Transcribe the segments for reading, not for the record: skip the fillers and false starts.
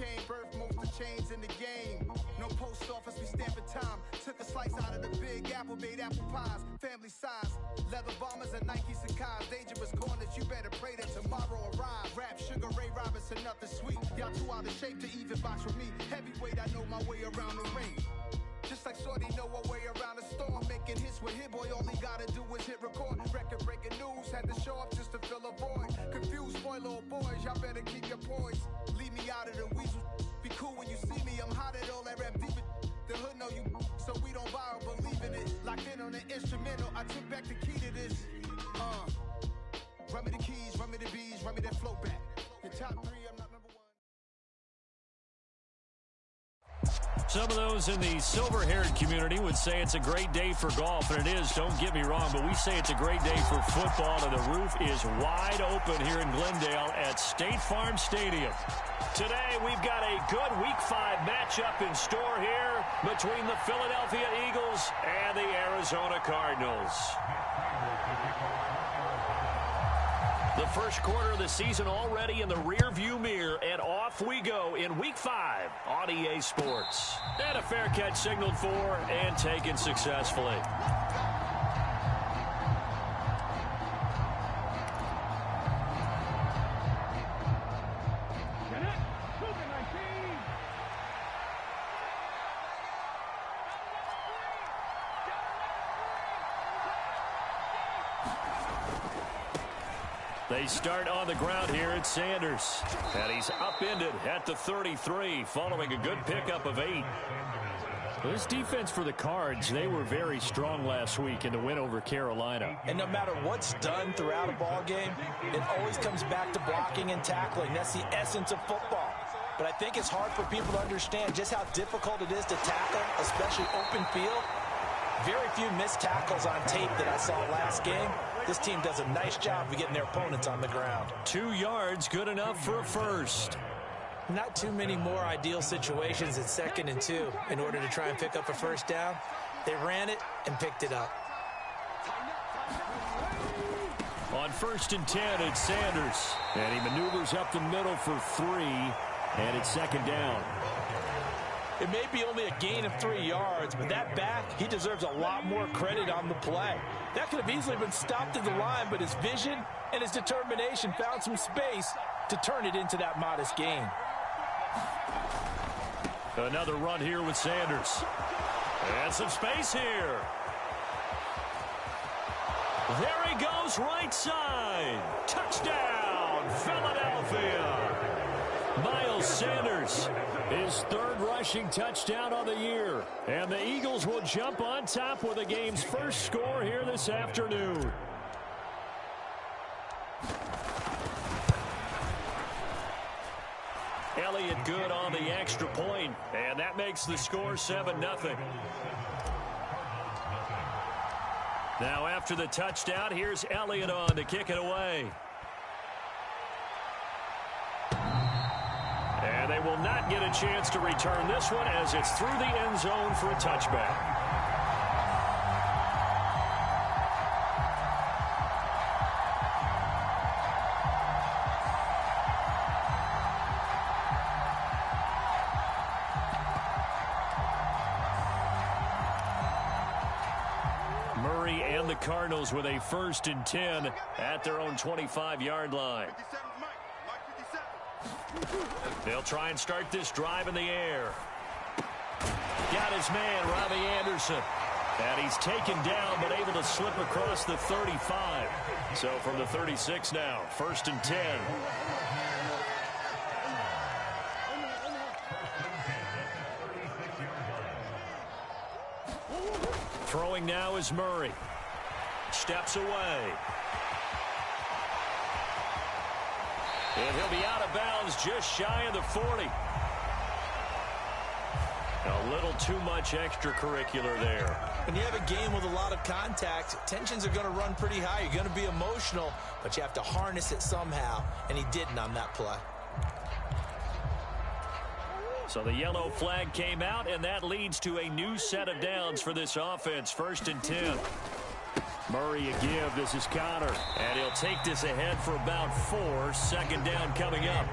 cocaine, birth most of chains in the game. No post office, we stamping time. Took a slice out of the big apple, made apple pies. Family size, leather bombers and Nike Sacai's. Dangerous corners, you better pray that tomorrow arrive. Rap, Sugar Ray Robinson, nothing sweet. Y'all too out of shape to even box with me. Heavyweight, I know my way around the ring. Just like Shorty know her way around the storm. Making hits with Hit Boy, all he gotta do is hit record. Record breaking news, had to show up just to fill a void. Confused boy, little boys, y'all better keep your poise. Leave me out of the weasel. Be cool when you see me, I'm hot at all that rap deep. The hood know you, so we don't borrow, believe in it. Locked in on the instrumental, I took back the key to this. Run me the keys, run me the bees, run me that flow back. Your top three, I'm not number one. Some of those in the silver-haired community would say it's a great day for golf, and it is, don't get me wrong, but we say it's a great day for football, and the roof is wide open here in Glendale at State Farm Stadium. Today, we've got a good Week 5 matchup in store here between the Philadelphia Eagles and the Arizona Cardinals. The first quarter of the season already in the rearview mirror, and off we go in Week 5 on EA Sports. And a fair catch signaled for and taken successfully. They start on the ground here at Sanders. And he's upended at the 33 following a good pickup of 8. This defense for the Cards, they were very strong last week in the win over Carolina. And no matter what's done throughout a ball game, it always comes back to blocking and tackling. That's the essence of football. But I think it's hard for people to understand just how difficult it is to tackle, especially open field. Very few missed tackles on tape that I saw last game. This team does a nice job of getting their opponents on the ground. 2 yards, good enough for a first. Not too many more ideal situations at 2nd and 2 in order to try and pick up a first down. They ran it and picked it up. On 1st and 10, it's Sanders. And he maneuvers up the middle for 3. And it's 2nd down. It may be only a gain of 3 yards, but that back, he deserves a lot more credit on the play. That could have easily been stopped at the line, but his vision and his determination found some space to turn it into that modest gain. Another run here with Sanders. And some space here. There he goes, right side. Touchdown, Philadelphia. Miles Sanders, his 3rd rushing touchdown on the year. And the Eagles will jump on top with the game's first score here this afternoon. Elliott good on the extra point, and that makes the score 7-0. Now after the touchdown, here's Elliott on to kick it away. And they will not get a chance to return this one as it's through the end zone for a touchback. Murray and the Cardinals with a 1st and 10 at their own 25-yard line. They'll try and start this drive in the air. Got his man, Robbie Anderson. And he's taken down but able to slip across the 35. So from the 36 now, 1st and 10. Throwing now is Murray. Steps away. And he'll be out of bounds just shy of the 40. A little too much extracurricular there. When you have a game with a lot of contact, tensions are going to run pretty high. You're going to be emotional, but you have to harness it somehow, and he didn't on that play. So the yellow flag came out, and that leads to a new set of downs for this offense. 1st and 10. Murray a give. This is Connor. And he'll take this ahead for about 4. 2nd down coming up.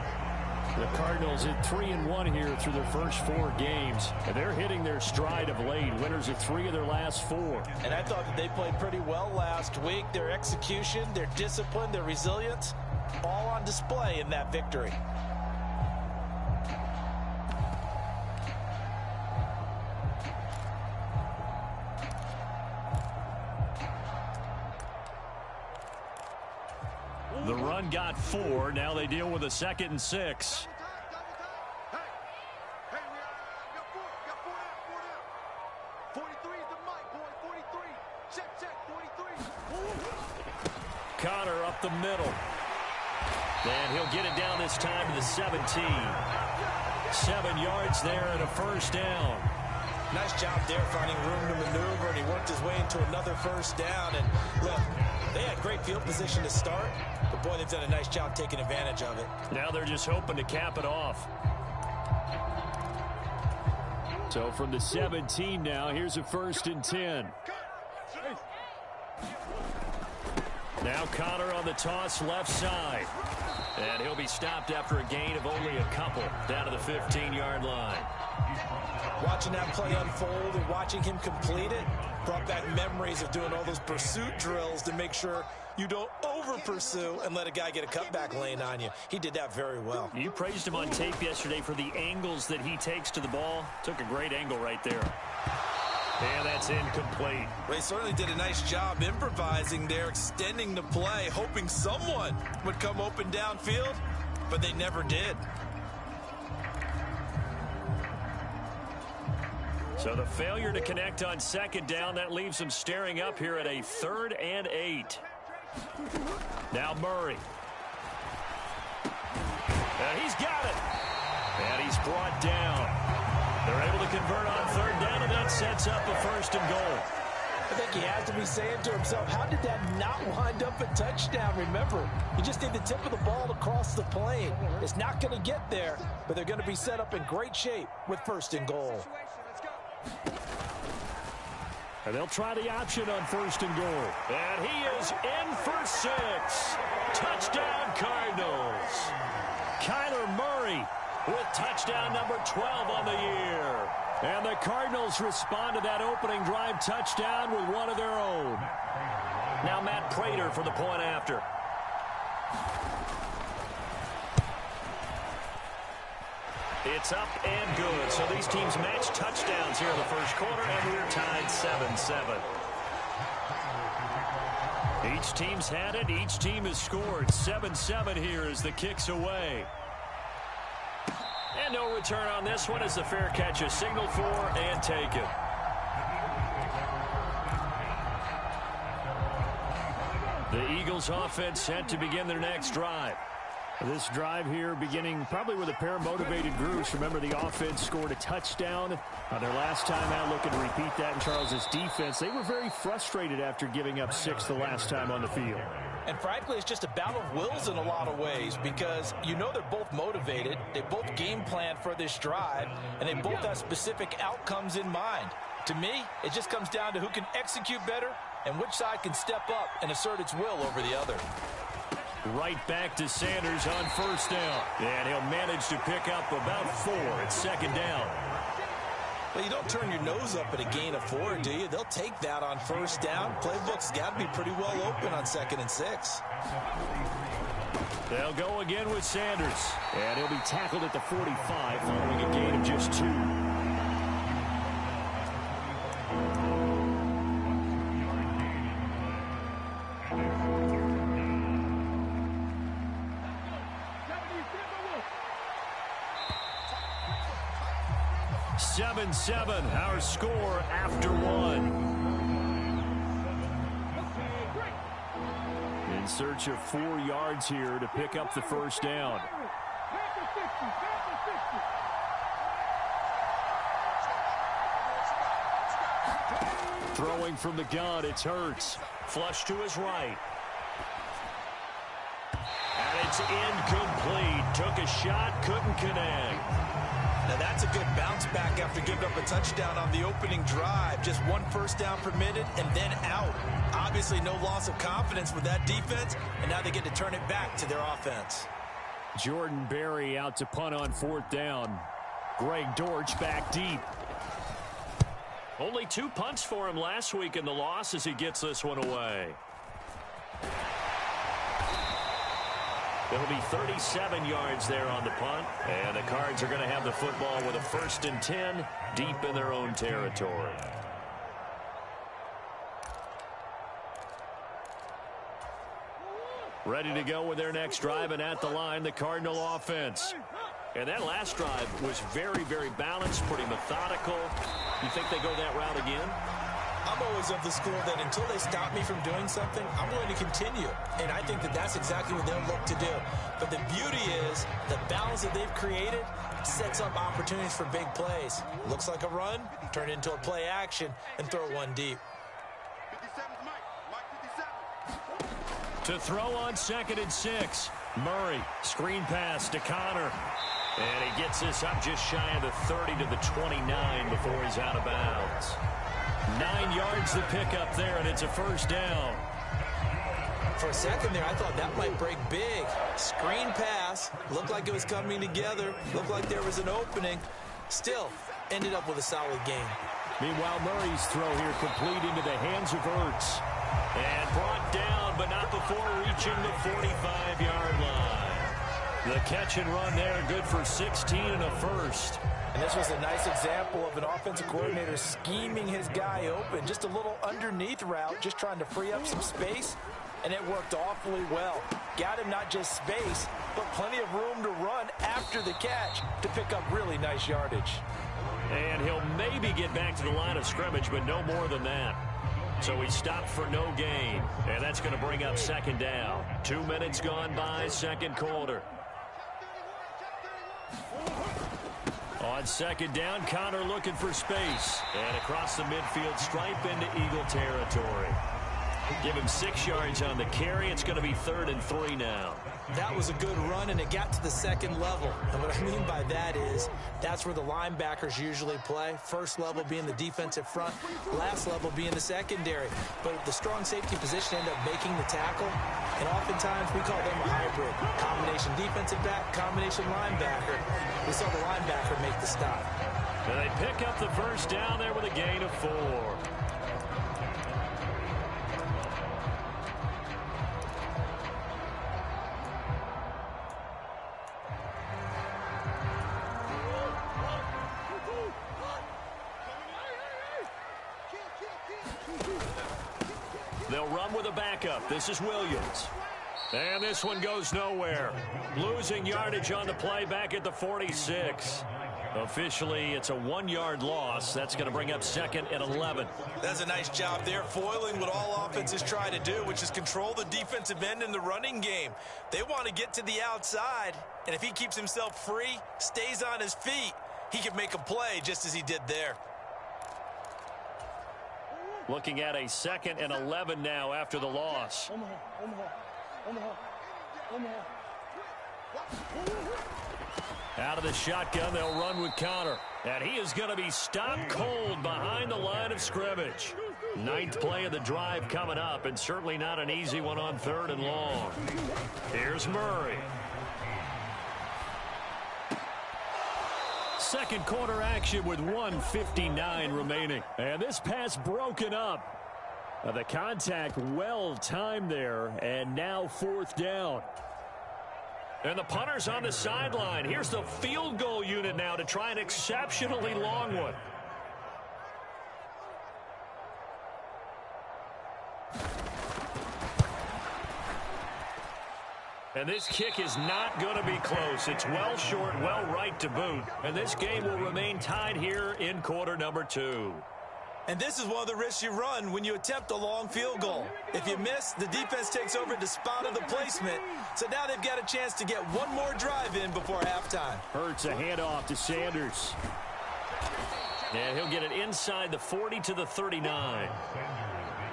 The Cardinals at 3-1 here through their first 4 games. And they're hitting their stride of late. Winners of 3 of their last 4. And I thought that they played pretty well last week. Their execution, their discipline, their resilience, all on display in that victory. The run got 4. Now they deal with a 2nd and 6. Connor up the middle. And he'll get it down this time to the 17. 7 yards there and a first down. Nice job there finding room to maneuver, and he worked his way into another first down. And look, they had great field position to start, but boy, they've done a nice job taking advantage of it. Now they're just hoping to cap it off. So from the 17 now, here's a 1st and 10. Now Connor on the toss left side. And he'll be stopped after a gain of only a couple down to the 15-yard line. Watching that play unfold and watching him complete it brought back memories of doing all those pursuit drills to make sure you don't over-pursue and let a guy get a cutback lane on you. He did that very well. You praised him on tape yesterday for the angles that he takes to the ball. Took a great angle right there. And that's incomplete. Well, he certainly did a nice job improvising there, extending the play, hoping someone would come open downfield, but they never did. So the failure to connect on 2nd down, that leaves them staring up here at a 3rd and 8. Now Murray. And he's got it. And he's brought down. They're able to convert on 3rd down, and that sets up a 1st and goal. I think he has to be saying to himself, how did that not wind up a touchdown? Remember, you just need the tip of the ball across the plane. It's not going to get there, but they're going to be set up in great shape with 1st and goal. And they'll try the option on 1st and goal. And he is in for 6. Touchdown, Cardinals. Kyler Murray with touchdown number 12 on the year. And the Cardinals respond to that opening drive touchdown with one of their own. Now Matt Prater for the point after. It's up and good. So these teams match touchdowns here in the first quarter, and we're tied 7-7. Each team's had it. Each team has scored. 7-7 here as the kick's away. And no return on this one as the fair catch is signaled for and taken. The Eagles offense set to begin their next drive. This drive here beginning probably with a pair of motivated groups. Remember, the offense scored a touchdown their last time out. Looking to repeat that in Charles's defense. They were very frustrated after giving up 6 the last time on the field. And frankly, it's just a battle of wills in a lot of ways because you know they're both motivated. They both game plan for this drive, and they both have specific outcomes in mind. To me, it just comes down to who can execute better and which side can step up and assert its will over the other. Right back to Sanders on 1st down. And he'll manage to pick up about 4 at 2nd down. Well, you don't turn your nose up at a gain of 4, do you? They'll take that on 1st down. Playbook's got to be pretty well open on 2nd and 6. They'll go again with Sanders. And he'll be tackled at the 45 following a gain of just 2. Our score after 1. In search of 4 yards here to pick up the 1st down. Throwing from the gun, it's Hurts. Flush to his right. And it's incomplete. Took a shot, couldn't connect. Now that's a good bounce back after giving up a touchdown on the opening drive. Just 1 first down permitted and then out. Obviously no loss of confidence with that defense, and now they get to turn it back to their offense. Jordan Berry out to punt on 4th down. Greg Dortch back deep. Only 2 punts for him last week in the loss as he gets this one away. It'll be 37 yards there on the punt. And the Cards are going to have the football with a 1st and 10 deep in their own territory. Ready to go with their next drive, and at the line, the Cardinal offense. And that last drive was very, very balanced, pretty methodical. You think they go that route again? I'm always of the school that until they stop me from doing something, I'm going to continue. And I think that that's exactly what they'll look to do. But the beauty is the balance that they've created sets up opportunities for big plays. Looks like a run, turn it into a play action, and throw one deep. To throw on 2nd and 6. Murray, screen pass to Connor. And he gets this up just shy of the 30 to the 29 before he's out of bounds. 9 yards to pick up there, and it's a 1st down. For a second there, I thought that might break big. Screen pass, looked like it was coming together, looked like there was an opening. Still, ended up with a solid gain. Meanwhile, Murray's throw here complete into the hands of Ertz. And brought down, but not before reaching the 45-yard line. The catch and run there, good for 16 and a 1st. And this was a nice example of an offensive coordinator scheming his guy open. Just a little underneath route, just trying to free up some space. And it worked awfully well. Got him not just space, but plenty of room to run after the catch to pick up really nice yardage. And he'll maybe get back to the line of scrimmage, but no more than that. So he stopped for no gain, and that's going to bring up 2nd down. 2 minutes gone by, 2nd quarter. On 2nd down, Connor looking for space. And across the midfield stripe into Eagle territory. Give him 6 yards on the carry. It's going to be 3rd and 3 now. That was a good run, and it got to the 2nd level. And what I mean by that is that's where the linebackers usually play. First level being the defensive front, last level being the secondary. But the strong safety position ended up making the tackle, and oftentimes we call them a hybrid. Combination defensive back, combination linebacker. We saw the linebacker make the stop. And they pick up the 1st down there with a gain of 4. They'll run with a backup. This is Williams. And this one goes nowhere. Losing yardage on the play back at the 46. Officially, it's a 1-yard loss. That's going to bring up 2nd and 11. That's a nice job there, foiling what all offenses try to do, which is control the defensive end in the running game. They want to get to the outside, and if he keeps himself free, stays on his feet, he can make a play just as he did there. Looking at a 2nd and 11 now after the loss. Out of the shotgun, they'll run with Connor. And he is going to be stopped cold behind the line of scrimmage. 9th play of the drive coming up, and certainly not an easy one on 3rd and long. Here's Murray. 2nd quarter action with 1:59 remaining. And this pass broken up. The contact well timed there, and now 4th down. And the punter's on the sideline. Here's the field goal unit now to try an exceptionally long one. And this kick is not going to be close. It's well short, well right to boot. And this game will remain tied here in quarter number 2. And this is one of the risks you run when you attempt a long field goal. If you miss, the defense takes over at the spot of the placement. So now they've got a chance to get one more drive in before halftime. Hurts a handoff to Sanders. And he'll get it inside the 40 to the 39.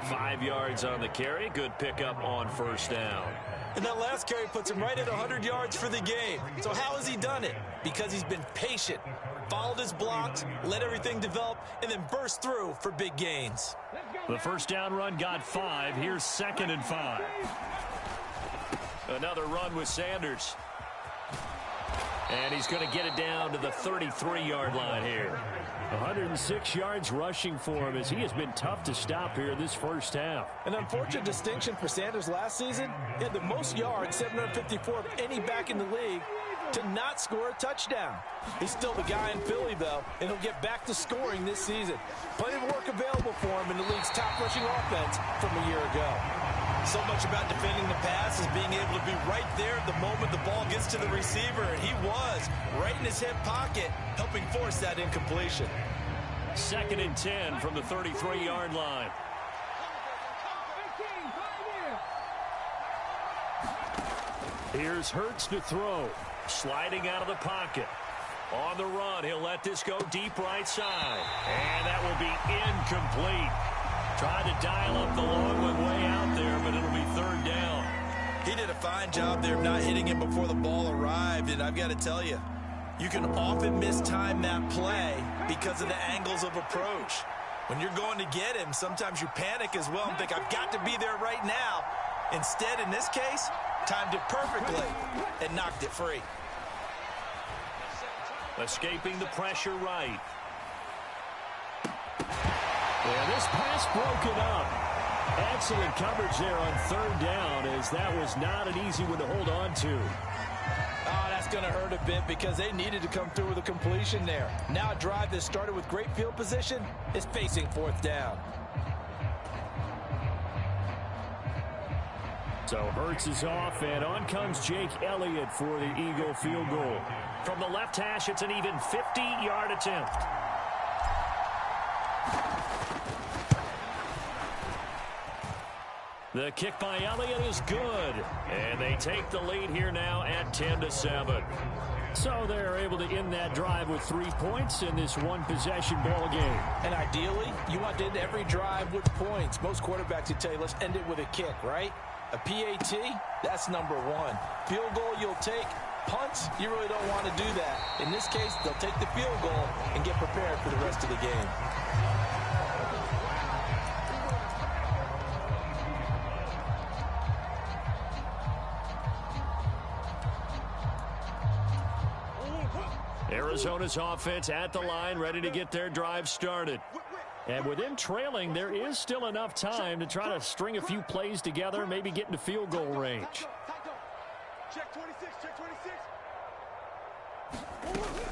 5 yards on the carry. Good pickup on 1st down. And that last carry puts him right at 100 yards for the game. So how has he done it? Because he's been patient, followed his blocks, let everything develop, and then burst through for big gains. The 1st down run got 5. Here's 2nd and 5. Another run with Sanders. And he's going to get it down to the 33-yard line here. 106 yards rushing for him as he has been tough to stop here this first half. An unfortunate distinction for Sanders last season. He had the most yards, 754 of any back in the league, to not score a touchdown. He's still the guy in Philly, though, and he'll get back to scoring this season. Plenty of work available for him in the league's top rushing offense from a year ago. So much about defending the pass is being able to be right there at the moment the ball gets to the receiver, and he was right in his hip pocket, helping force that incompletion. 2nd and 10 from the 33-yard line. Here's Hurts to throw. Sliding out of the pocket. On the run, he'll let this go deep right side. And that will be incomplete. Tried to dial up the long one way out there, but it'll be 3rd down. He did a fine job there of not hitting him before the ball arrived, and I've got to tell you, you can often mistime that play because of the angles of approach. When you're going to get him, sometimes you panic as well and think, I've got to be there right now. Instead, in this case, timed it perfectly and knocked it free. Escaping the pressure right. Yeah, this pass broken up. Excellent coverage there on 3rd down, as that was not an easy one to hold on to. Oh, that's going to hurt a bit because they needed to come through with a completion there. Now a drive that started with great field position is facing 4th down. So Hurts is off, and on comes Jake Elliott for the Eagle field goal. From the left hash, it's an even 50-yard attempt. The kick by Elliott is good, and they take the lead here now at 10-7. So they're able to end that drive with 3 points in this one-possession ball game. And ideally, you want to end every drive with points. Most quarterbacks would tell you, let's end it with a kick, right? A PAT, that's number 1. Field goal you'll take. Punts, you really don't want to do that. In this case, they'll take the field goal and get prepared for the rest of the game. Arizona's offense at the line, ready to get their drive started. And with them trailing, there is still enough time to try to string a few plays together, maybe get into field goal range. Check 26, check 26.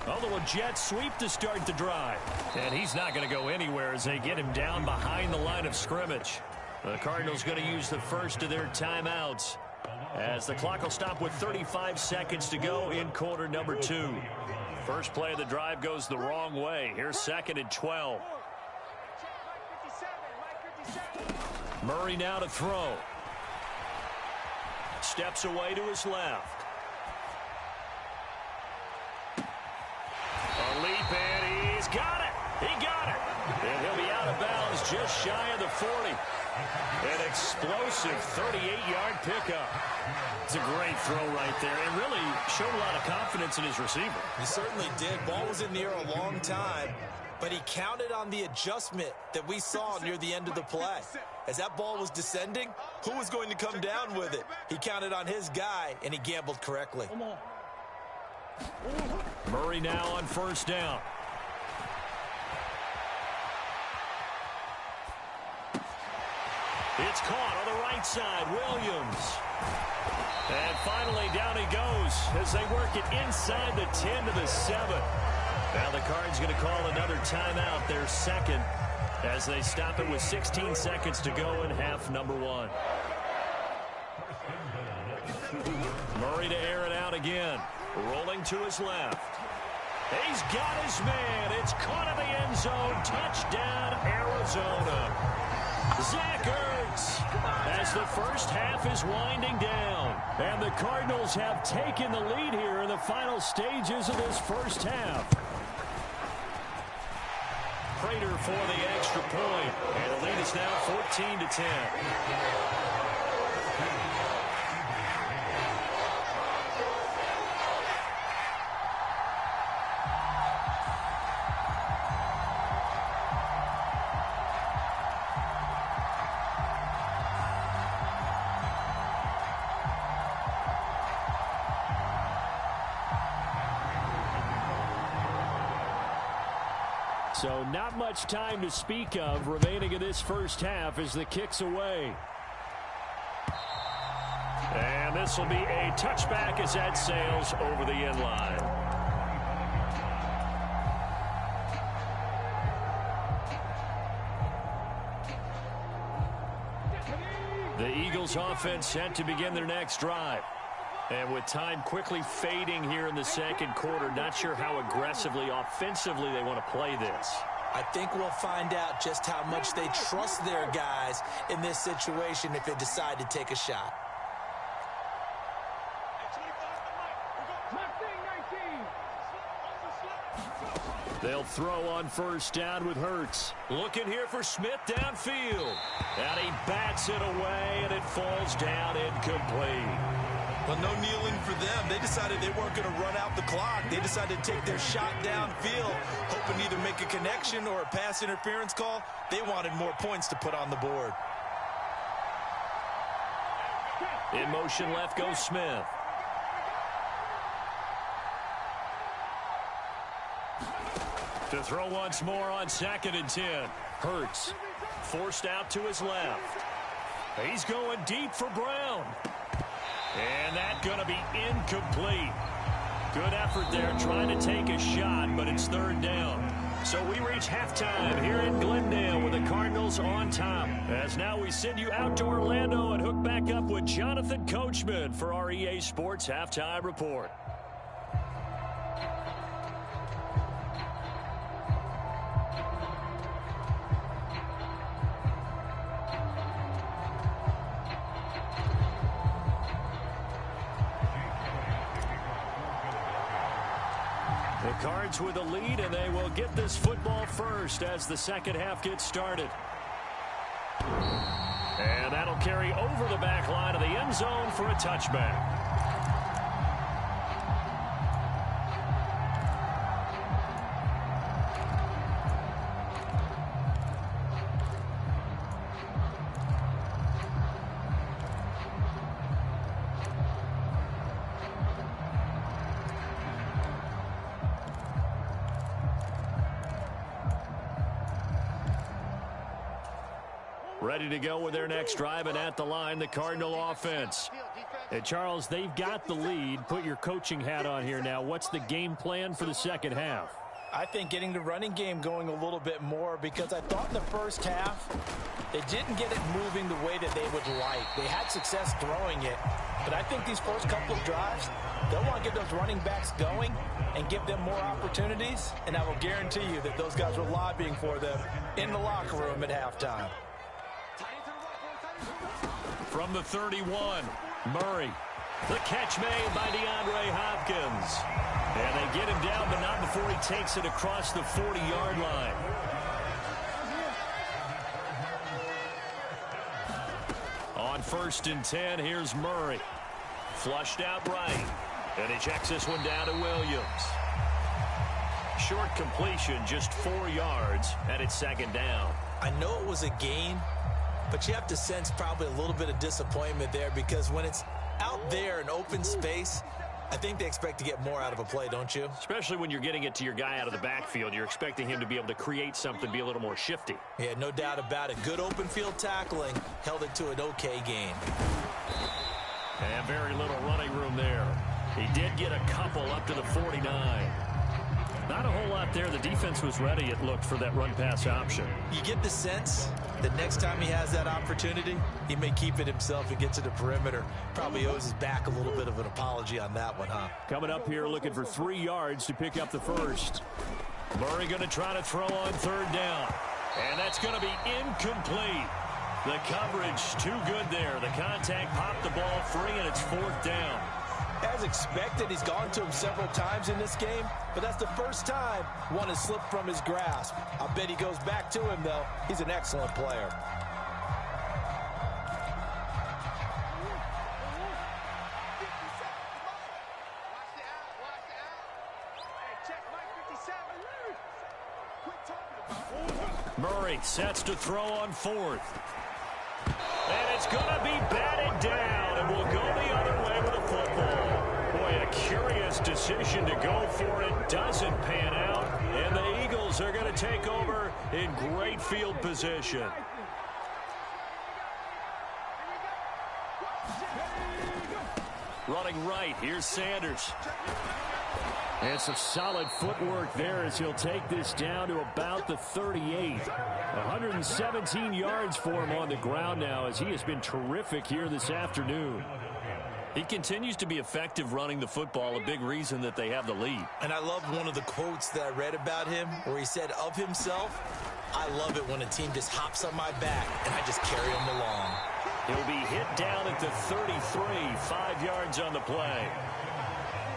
Although a jet sweep to start the drive. And he's not going to go anywhere as they get him down behind the line of scrimmage. The Cardinals going to use the first of their timeouts, as the clock will stop with 35 seconds to go in quarter number 2. First play of the drive goes the wrong way. Here's 2nd and 12. Murray now to throw. Steps away to his left. A leap, and he's got it. He got it. And he'll be out of bounds just shy of the 40. An explosive 38-yard pickup. It's a great throw right there. And really showed a lot of confidence in his receiver. He certainly did. Ball was in the air a long time, but he counted on the adjustment that we saw near the end of the play. As that ball was descending, who was going to come down with it? He counted on his guy, and he gambled correctly. Murray now on 1st down. It's caught on the right side. Williams. And finally down he goes as they work it inside the 10 to the 7. Now the Cards going to call another timeout, their 2nd, as they stop it with 16 seconds to go in half number 1. Murray to air it out again. Rolling to his left. He's got his man. It's caught in the end zone. Touchdown, Arizona. Zach Ertz, as the first half is winding down. And the Cardinals have taken the lead here in the final stages of this first half. Prater for the extra point. And the lead is now 14-10. So not much time to speak of remaining in this first half as the kick's away. And this will be a touchback as that sails over the end line. The Eagles offense set to begin their next drive. And with time quickly fading here in the second quarter, not sure how aggressively, offensively they want to play this. I think we'll find out just how much they trust their guys in this situation if they decide to take a shot. They'll throw on first down with Hurts. Looking here for Smith downfield. And he bats it away, and it falls down incomplete. Well, no kneeling for them. They decided they weren't going to run out the clock. They decided to take their shot downfield, hoping to either make a connection or a pass interference call. They wanted more points to put on the board. In motion left goes Smith. To throw once more on 2nd and 10. Hurts forced out to his left. He's going deep for Brown. And that's going to be incomplete. Good effort there trying to take a shot, but it's 3rd down. So we reach halftime here in Glendale with the Cardinals on top. As now we send you out to Orlando and hook back up with Jonathan Coachman for our EA Sports Halftime Report. The Cards with a lead, and they will get this football first as the second half gets started. And that'll carry over the back line of the end zone for a touchback. Ready to go with their next drive, and at the line, the Cardinal offense. And Charles, they've got the lead. Put your coaching hat on here now. What's the game plan for the second half? I think getting the running game going a little bit more, because I thought in the first half they didn't get it moving the way that they would like. They had success throwing it, but I think these first couple of drives, they'll want to get those running backs going and give them more opportunities, and I will guarantee you that those guys were lobbying for them in the locker room at halftime. From the 31, Murray. The catch made by DeAndre Hopkins. And they get him down, but not before he takes it across the 40-yard line. On 1st and 10, here's Murray. Flushed out right. And he checks this one down to Williams. Short completion, just 4 yards, and it's 2nd down. I know it was a gain, but you have to sense probably a little bit of disappointment there, because when it's out there in open space, I think they expect to get more out of a play, don't you? Especially when you're getting it to your guy out of the backfield. You're expecting him to be able to create something, be a little more shifty. Yeah, no doubt about it. Good open field tackling, held it to an okay gain. And very little running room there. He did get a couple up to the 49. Not a whole lot there. The defense was ready, it looked, for that run-pass option. You get the sense that next time he has that opportunity, he may keep it himself and get to the perimeter. Probably owes his back a little bit of an apology on that one, huh? Coming up here looking for 3 yards to pick up the first. Murray going to try to throw on 3rd down. And that's going to be incomplete. The coverage too good there. The contact popped the ball free, and it's 4th down. As expected, he's gone to him several times in this game, but that's the first time one has slipped from his grasp. I bet he goes back to him, though. He's an excellent player. Murray sets to throw on 4th. And it's going to be batted down, and we'll go the other way with the football. Boy, a curious decision to go for it. Doesn't pan out, and the Eagles Eagles are going to take over in great field position. Running right, here's Sanders. And some solid footwork there as he'll take this down to about the 38. 117 yards for him on the ground now as he has been terrific here this afternoon. He continues to be effective running the football, a big reason that they have the lead. And I love one of the quotes that I read about him where he said of himself, "I love it when a team just hops on my back and I just carry them along." He'll be hit down at the 33, 5 yards on the play.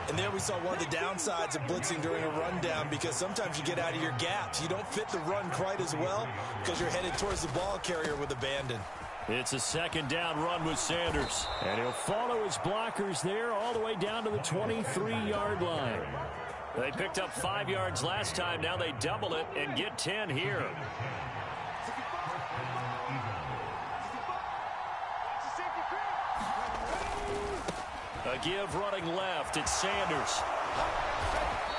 And there we saw one of the downsides of blitzing during a rundown, because sometimes you get out of your gaps. You don't fit the run quite as well because you're headed towards the ball carrier with abandon. It's a second down run with Sanders. And he'll follow his blockers there all the way down to the 23-yard line. They picked up 5 yards last time. Now they double it and get 10 here. A give running left. It's Sanders.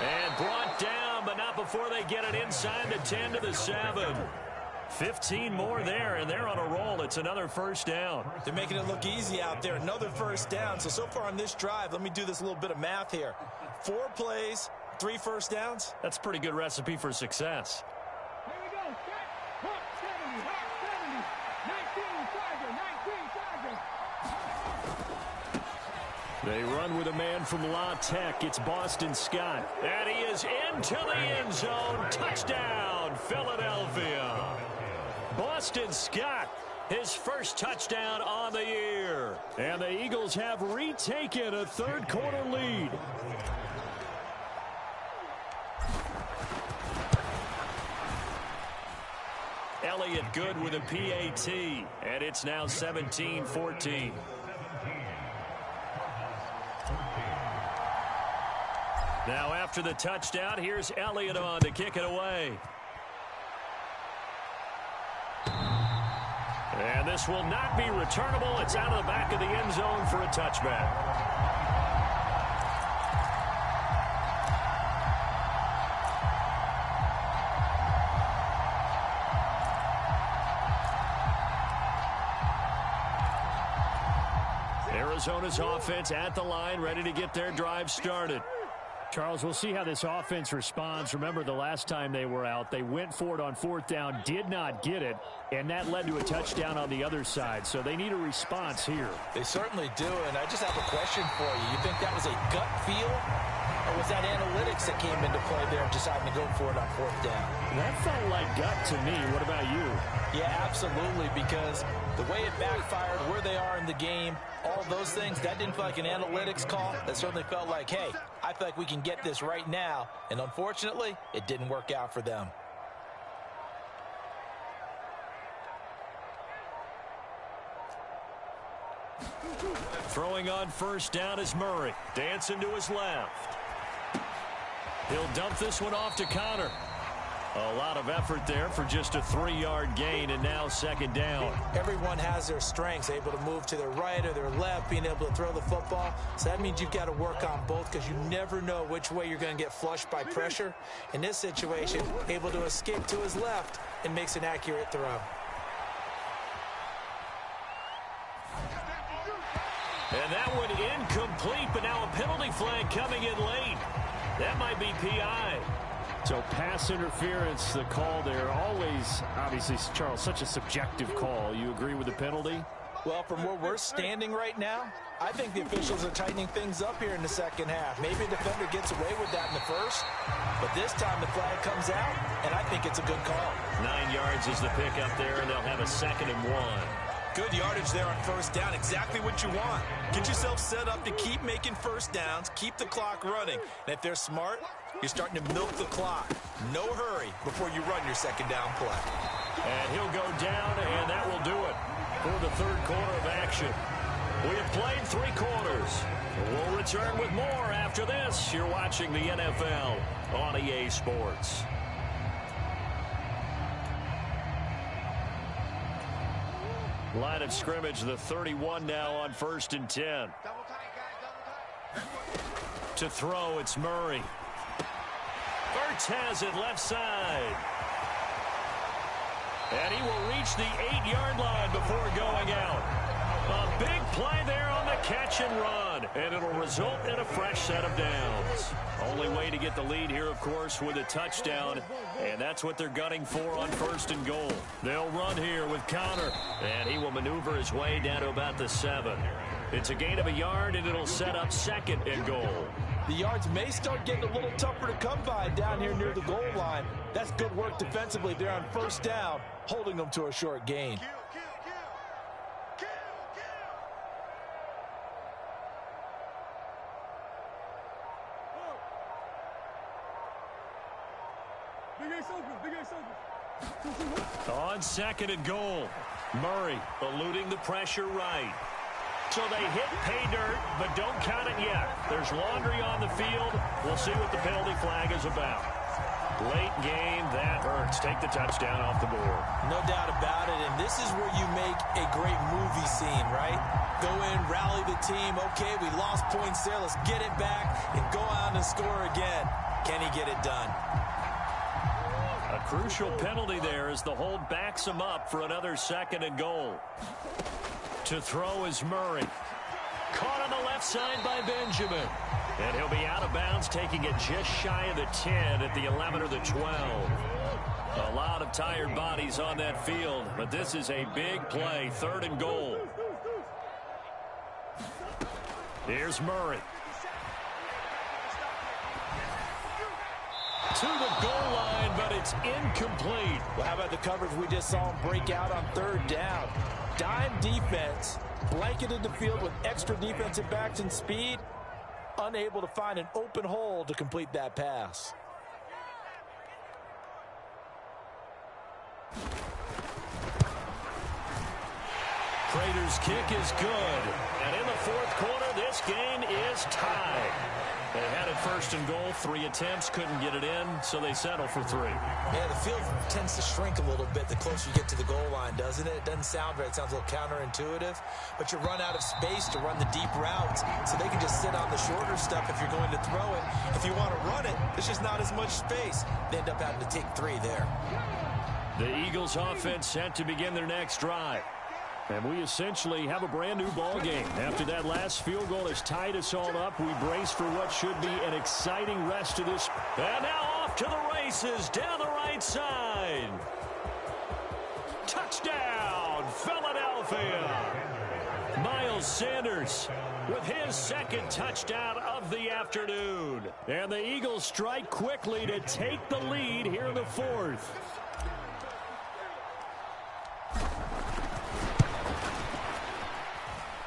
And brought down, but not before they get it inside the 10 to the 7. 15 more there, and they're on a roll. It's another first down. They're making it look easy out there. Another first down. So far on this drive, let me do this little bit of math here. 4 plays, 3 first downs. That's a pretty good recipe for success. Here we go. Hot 70, hot 70. 19 Tiger, 19 Tiger. They run with a man from La Tech. It's Boston Scott. And he is into the end zone. Touchdown, Philadelphia. Boston Scott, his first touchdown on the year. And the Eagles have retaken a third-quarter lead. Elliott good with a PAT, and it's now 17-14. Now after the touchdown, here's Elliott on to kick it away. And this will not be returnable. It's out of the back of the end zone for a touchback. Arizona's offense at the line, ready to get their drive started. Charles, we'll see how this offense responds. Remember, the last time they were out, they went for it on 4th down, did not get it, and that led to a touchdown on the other side. So they need a response here. They certainly do, and I just have a question for you. You think that was a gut feel, or was that analytics that came into play there deciding to go for it on 4th down? That felt like gut to me. What about you? Yeah, absolutely, because the way it backfired, where they are in the game, all those things, that didn't feel like an analytics call. That certainly felt like, hey, I feel like we can get this right now. And unfortunately, it didn't work out for them. Throwing on first down is Murray. Dancing to his left. He'll dump this one off to Connor. A lot of effort there for just a 3-yard gain, and now second down. Everyone has their strengths, able to move to their right or their left, being able to throw the football. So that means you've got to work on both, because you never know which way you're going to get flushed by pressure. In this situation, able to escape to his left and makes an accurate throw. And that one incomplete, but now a penalty flag coming in late. That might be PI. So pass interference, the call there. Always, obviously, Charles, such a subjective call. You agree with the penalty? Well, from where we're standing right now, I think the officials are tightening things up here in the second half. Maybe a defender gets away with that in the first, but this time the flag comes out, and I think it's a good call. 9 yards is the pickup there, and they'll have a 2nd and 1. Good yardage there on first down. Exactly what you want. Get yourself set up to keep making first downs, keep the clock running. And if they're smart, you're starting to milk the clock. No hurry before you run your second down play. And he'll go down, and that will do it for the third quarter of action. We have played 3 quarters. We'll return with more after this. You're watching the NFL on EA Sports. Line of scrimmage, the 31 now on 1st and 10. To throw, it's Murray. Ertz has it left side. And he will reach the 8-yard line before going out. A big play there on the catch and run. And it'll result in a fresh set of downs. Only way to get the lead here, of course, with a touchdown. And that's what they're gunning for on 1st and goal. They'll run here with Connor. And he will maneuver his way down to about the 7. It's a gain of a yard, and it'll set up 2nd and goal. The yards may start getting a little tougher to come by down here near the goal line. That's good work defensively there on 1st down, holding them to a short gain. On 2nd and goal, Murray eluding the pressure right. So they hit pay dirt, but don't count it yet. There's laundry on the field. We'll see what the penalty flag is about. Late game, that hurts. Take the touchdown off the board. No doubt about it, and this is where you make a great movie scene, right? Go in, rally the team. Okay, we lost points there. Let's get it back and go out and score again. Can he get it done? A crucial penalty there as the hold backs him up for another 2nd and goal. To throw is Murray. Caught on the left side by Benjamin. And he'll be out of bounds, taking it just shy of the 10 at the 11 or the 12. A lot of tired bodies on that field, but this is a big play, 3rd and goal. Here's Murray. To the goal line, but it's incomplete. Well, how about the coverage we just saw him break out on 3rd down? Dime defense, blanketed the field with extra defensive backs and speed, unable to find an open hole to complete that pass. Prater's kick is good. And in the 4th quarter, this game is tied. They had it 1st and goal, 3 attempts, couldn't get it in, so they settle for 3. Yeah, the field tends to shrink a little bit the closer you get to the goal line, doesn't it? It doesn't sound right. It sounds a little counterintuitive, but you run out of space to run the deep routes, so they can just sit on the shorter stuff if you're going to throw it. If you want to run it, there's just not as much space. They end up having to take 3 there. The Eagles offense set to begin their next drive. And we essentially have a brand-new ball game. After that last field goal has tied us all up, we brace for what should be an exciting rest of this. And now off to the races down the right side. Touchdown, Philadelphia. Miles Sanders with his 2nd touchdown of the afternoon. And the Eagles strike quickly to take the lead here in the 4th.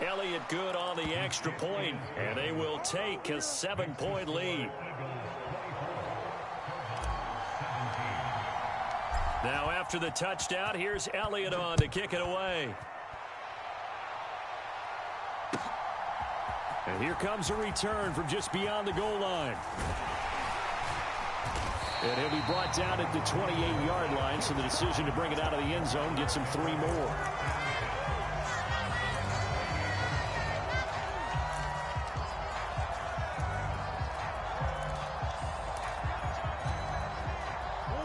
Elliott good on the extra point, and they will take a 7-point lead. Now after the touchdown, here's Elliott on to kick it away. And here comes a return from just beyond the goal line. And he'll be brought down at the 28-yard line, so the decision to bring it out of the end zone gets him 3 more.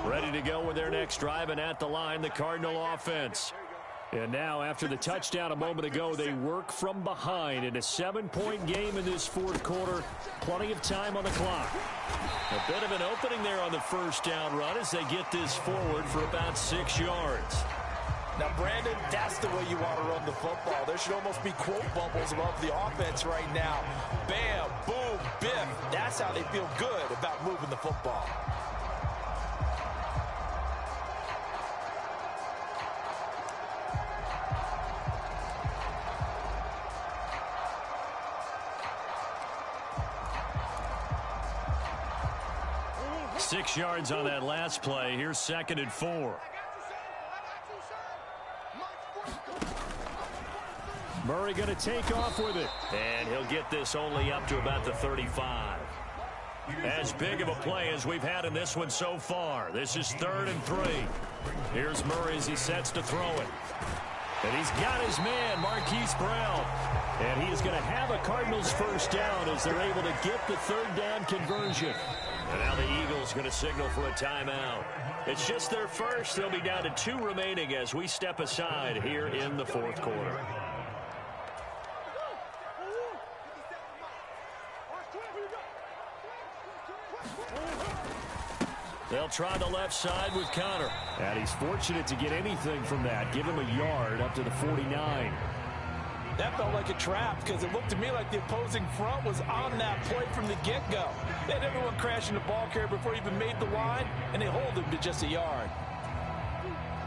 Ready to go with their next drive, and at the line, the Cardinal offense. And now, after the touchdown a moment ago, they work from behind in a 7-point game in this 4th quarter. Plenty of time on the clock. A bit of an opening there on the 1st down run as they get this forward for about 6 yards. Now, Brandon, that's the way you want to run the football. There should almost be quote bubbles above the offense right now. Bam, boom, biff. That's how they feel good about moving the football. Six yards on that last play. Here's 2nd and 4. Murray going to take off with it. And he'll get this only up to about the 35. As big of a play as we've had in this one so far. This is 3rd and 3. Here's Murray as he sets to throw it. And he's got his man, Marquise Brown. And he is going to have a Cardinals 1st down as they're able to get the 3rd down conversion. And now the Eagles going to signal for a timeout. It's just their first. They'll be down to 2 remaining as we step aside here in the fourth quarter. They'll try the left side with Connor. And he's fortunate to get anything from that. Give him a yard up to the 49. That felt like a trap because it looked to me like the opposing front was on that play from the get-go. They had everyone crashing the ball carrier before he even made the line, and they hold him to just a yard.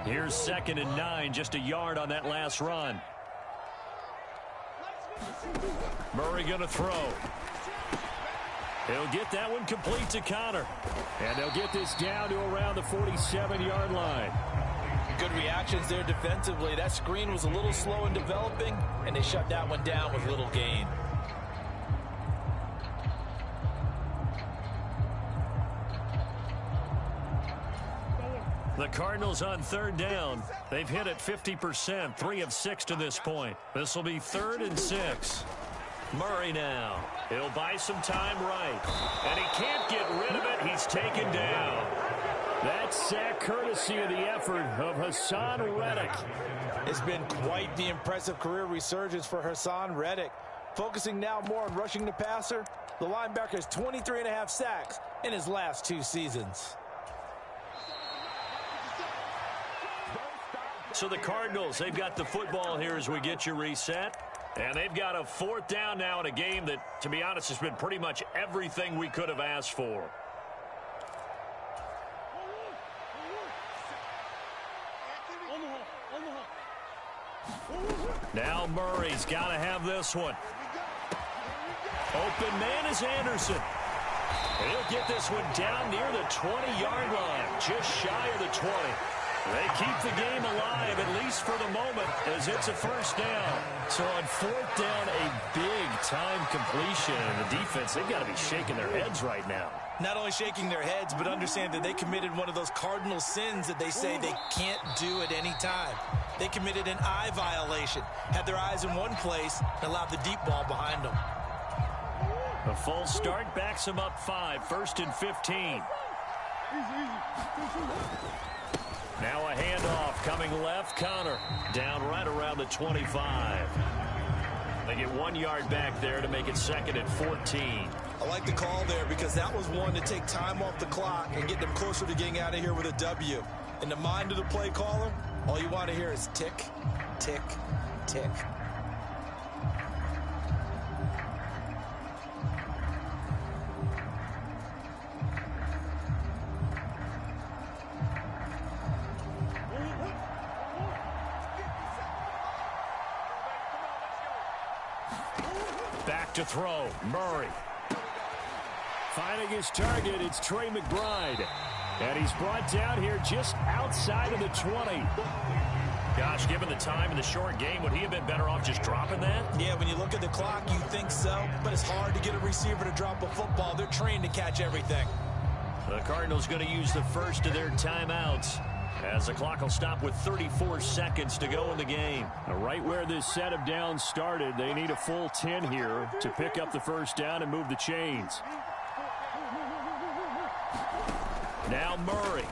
Here's 2nd and 9, just a yard on that last run. Murray going to throw. He'll get that one complete to Connor. And they'll get this down to around the 47-yard line. Good reactions there defensively. That screen was a little slow in developing, and they shut that one down with little gain. The Cardinals on 3rd down. They've hit it 50%, 3 of 6 to this point. This will be 3rd and 6. Murray now. He'll buy some time right. And he can't get rid of it. He's taken down. That sack courtesy of the effort of Hassan Reddick. It's been quite the impressive career resurgence for Hassan Reddick. Focusing now more on rushing the passer, the linebacker has 23.5 sacks in his last 2 seasons. So the Cardinals, they've got the football here as we get you reset. And they've got a 4th down now in a game that, to be honest, has been pretty much everything we could have asked for. Now Murray's got to have this one. Open man is Anderson. He'll get this one down near the 20-yard line, just shy of the 20. They keep the game alive, at least for the moment, as it's a 1st down. So on 4th down, a big-time completion. And the defense, they've got to be shaking their heads right now. Not only shaking their heads, but understand that they committed one of those cardinal sins that they say they can't do at any time. They committed an eye violation, had their eyes in one place, and allowed the deep ball behind them. A false start backs them up 5, 1st and 15. Now a handoff coming left. Connor down right around the 25. They get 1 yard back there to make it 2nd and 14. I like the call there because that was one to take time off the clock and get them closer to getting out of here with a W. In the mind of the play caller, all you want to hear is tick, tick, tick. Back to throw. Murray. Finding his target, it's Trey McBride. And he's brought down here just outside of the 20. Gosh, given the time in the short game, would he have been better off just dropping that? Yeah, when you look at the clock, you think so. But it's hard to get a receiver to drop a football. They're trained to catch everything. The Cardinals going to use the first of their timeouts, as the clock will stop with 34 seconds to go in the game. Right where this set of downs started, they need a full 10 here to pick up the 1st down and move the chains. Now Murray.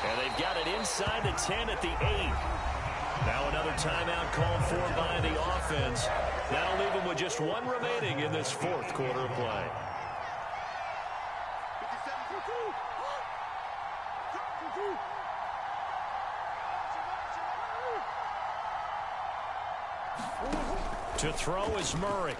And they've got it inside the 10 at the 8. Now another timeout called for by the offense. That'll leave them with just 1 remaining in this 4th quarter of play. To throw is Murray.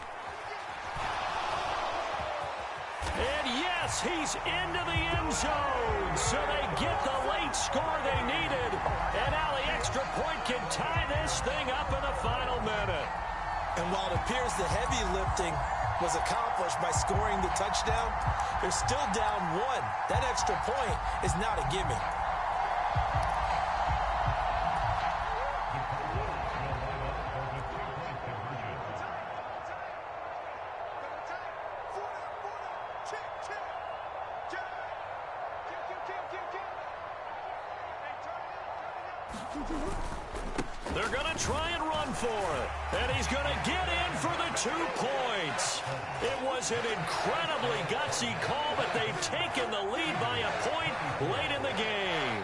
And yes, he's into the end zone. So they get the late score they needed. And now the extra point can tie this thing up in the final minute. And while it appears the heavy lifting was accomplished by scoring the touchdown, they're still down 1. That extra point is not a gimme. They're going to try and run for it. And he's going to get in for the 2 points. It was an incredibly gutsy call, but they've taken the lead by a point late in the game.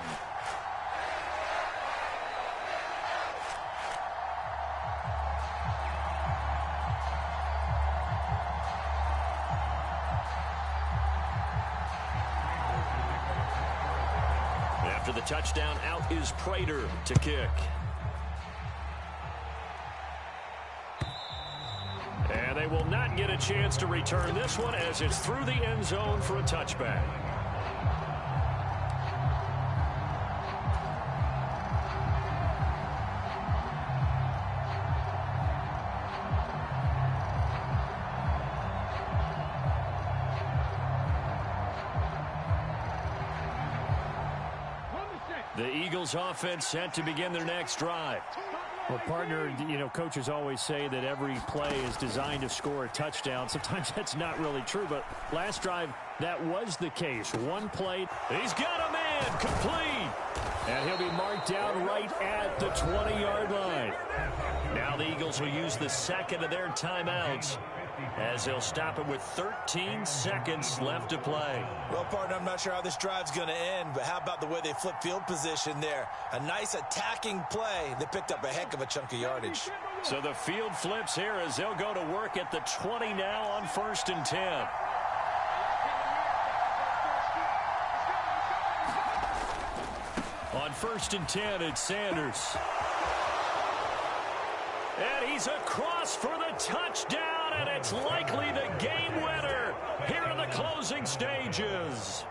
After the touchdown, out is Prater to kick. And they will not get a chance to return this one as it's through the end zone for a touchback. The Eagles offense set to begin their next drive. Well, partner, coaches always say that every play is designed to score a touchdown. Sometimes that's not really true, but last drive, that was the case. One play. He's got a man complete. And he'll be marked down right at the 20-yard line. Now the Eagles will use the second of their timeouts as they'll stop it with 13 seconds left to play. Well, partner, I'm not sure how this drive's going to end, but how about the way they flip field position there? A nice attacking play. They picked up a heck of a chunk of yardage. So the field flips here as they'll go to work at the 20 now on 1st and 10. On 1st and 10, it's Sanders. And he's across for the touchdown, and it's likely the game winner here in the closing stages.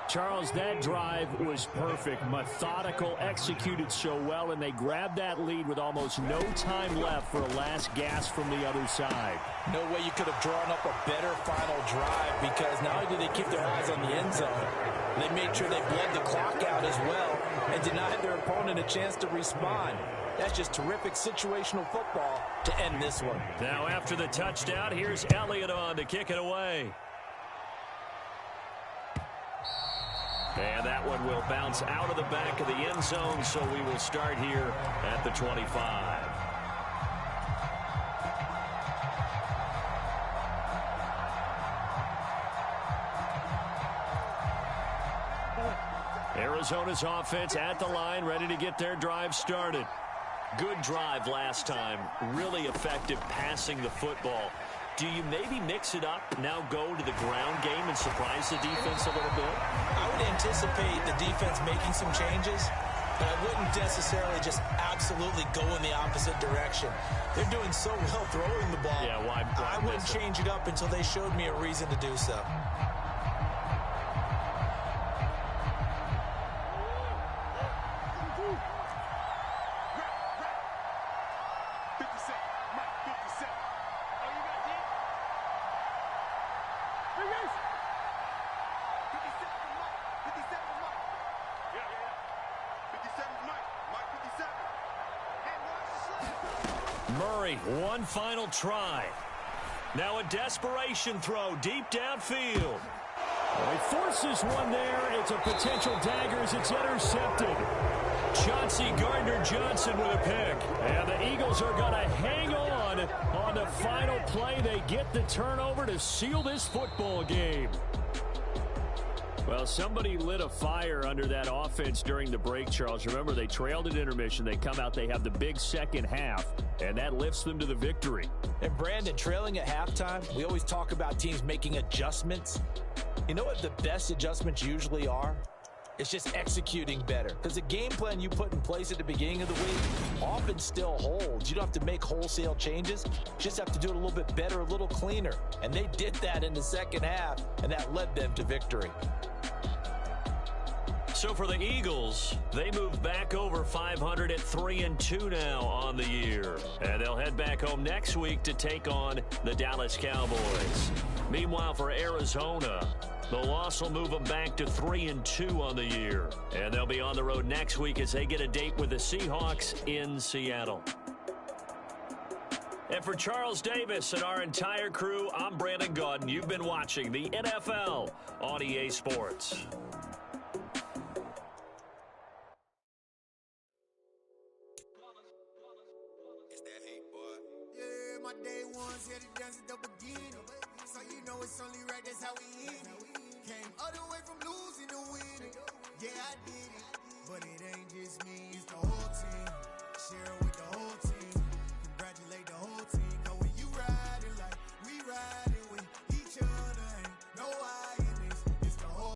Charles, that drive was perfect, methodical, executed so well, and they grabbed that lead with almost no time left for a last gasp from the other side. No way you could have drawn up a better final drive, because not only did they keep their eyes on the end zone, they made sure they bled the clock out as well and denied their opponent a chance to respond. That's just terrific situational football to end this one. Now after the touchdown, here's Elliott on to kick it away. And that one will bounce out of the back of the end zone, so we will start here at the 25. Arizona's offense at the line, ready to get their drive started. Good drive last time. Really effective passing the football. Do you maybe mix it up, now go to the ground game and surprise the defense a little bit? I would anticipate the defense making some changes, but I wouldn't necessarily just absolutely go in the opposite direction. They're doing so well throwing the ball. Yeah, why I wouldn't change it up until they showed me a reason to do so. Murray, one final try. Now a desperation throw deep downfield. Well, he forces one there. It's a potential dagger as it's intercepted. Chauncey Gardner-Johnson with a pick. And the Eagles are going to hang on the final play. They get the turnover to seal this football game. Well, somebody lit a fire under that offense during the break, Charles. Remember, they trailed at intermission. They come out, they have the big second half, and that lifts them to the victory. And, Brandon, trailing at halftime, we always talk about teams making adjustments. You know what the best adjustments usually are? It's just executing better. Because the game plan you put in place at the beginning of the week often still holds. You don't have to make wholesale changes. You just have to do it a little bit better, a little cleaner. And they did that in the second half, and that led them to victory. So for the Eagles, they move back over 500 at 3-2 now on the year. And they'll head back home next week to take on the Dallas Cowboys. Meanwhile, for Arizona, the loss will move them back to 3-2 on the year. And they'll be on the road next week as they get a date with the Seahawks in Seattle. And for Charles Davis and our entire crew, I'm Brandon Gaudin. You've been watching the NFL on EA Sports. my day ones, here to dance at the beginning. So you know it's only right, that's how we end it. Came all the way from losing to winning. Yeah, I did it. But it ain't just me, it's the whole team. Share it with